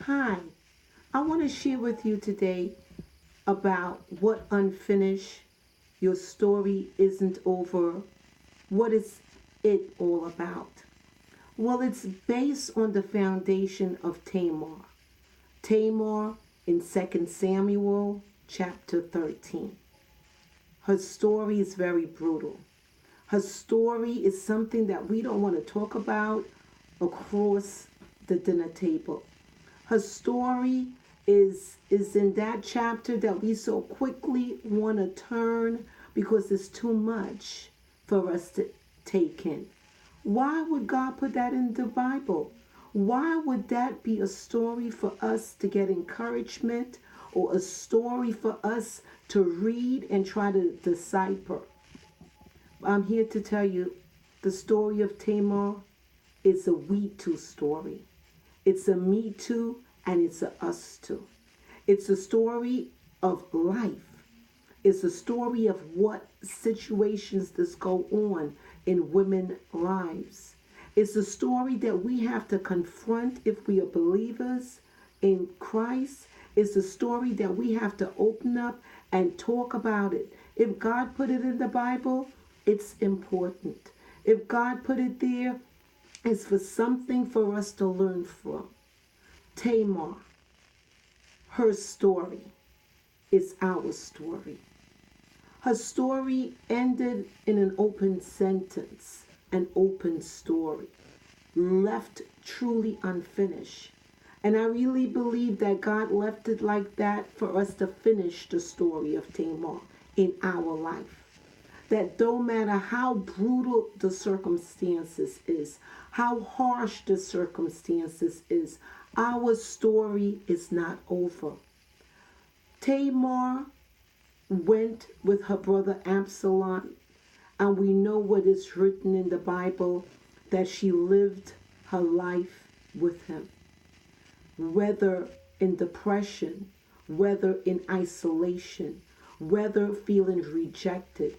Hi, I want to share with you today about what unfinished, your story isn't over. What is it all about? Well, it's based on the foundation of Tamar. Tamar in 2 Samuel chapter 13. Her story is very brutal. Her story is something that we don't want to talk about across the dinner table. Her story is in that chapter that we so quickly want to turn because it's too much for us to take in. Why would God put that in the Bible? Why would that be a story for us to get encouragement or a story for us to read and try to decipher? I'm here to tell you the story of Tamar is a we too story. It's a me too and it's a us too. It's a story of life. It's a story of what situations that go on in women's lives. It's a story that we have to confront if we are believers in Christ. It's a story that we have to open up and talk about it. If God put it in the Bible, it's important. If God put it there, it's for something for us to learn from. Tamar, her story is our story. Her story ended in an open sentence, an open story, left truly unfinished. And I really believe that God left it like that for us to finish the story of Tamar in our life. That no matter how brutal the circumstances is, how harsh the circumstances is, our story is not over. Tamar went with her brother Absalom, and we know what is written in the Bible, that she lived her life with him. Whether in depression, whether in isolation, whether feeling rejected,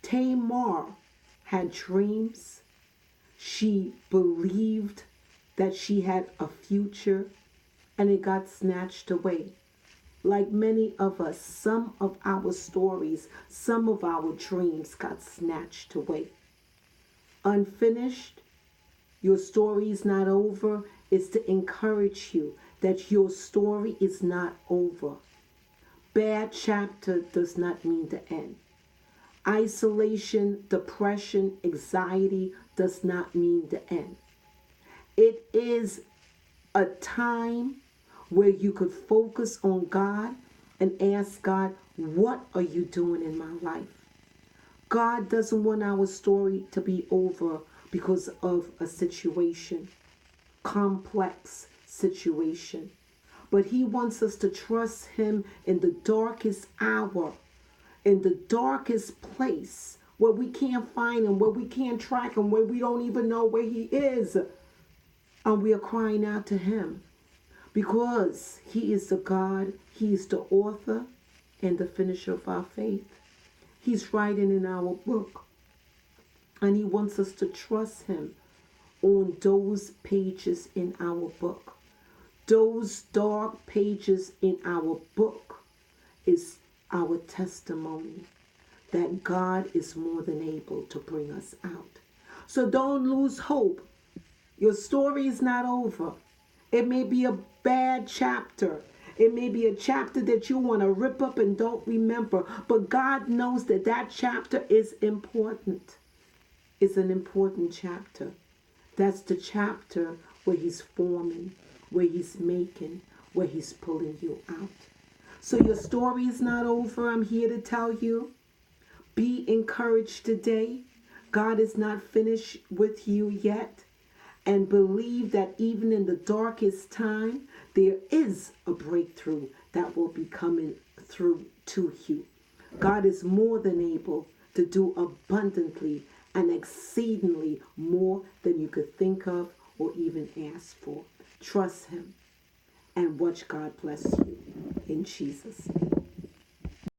Tamar had dreams. She believed that she had a future, and it got snatched away. Like many of us, some of our stories, some of our dreams got snatched away. Unfinished, your story is not over, is to encourage you that your story is not over. Bad chapter does not mean the end. Isolation, depression, anxiety does not mean the end. It is a time where you could focus on God and ask God, what are you doing in my life? God doesn't want our story to be over because of a situation, complex situation. But he wants us to trust him in the darkest hour, in the darkest place where we can't find him, where we can't track him, where we don't even know where he is. And we are crying out to him because he is the God, he is the author and the finisher of our faith. He's writing in our book, and he wants us to trust him on those pages in our book. Those dark pages in our book is our testimony that God is more than able to bring us out. So don't lose hope. Your story is not over. It may be a bad chapter. It may be a chapter that you want to rip up and don't remember. But God knows that that chapter is important. It's an important chapter. That's the chapter where he's forming, where he's making, where he's pulling you out. So your story is not over. I'm here to tell you. Be encouraged today. God is not finished with you yet. And believe that even in the darkest time, there is a breakthrough that will be coming through to you. God is more than able to do abundantly and exceedingly more than you could think of or even ask for. Trust him and watch God bless you in Jesus' name.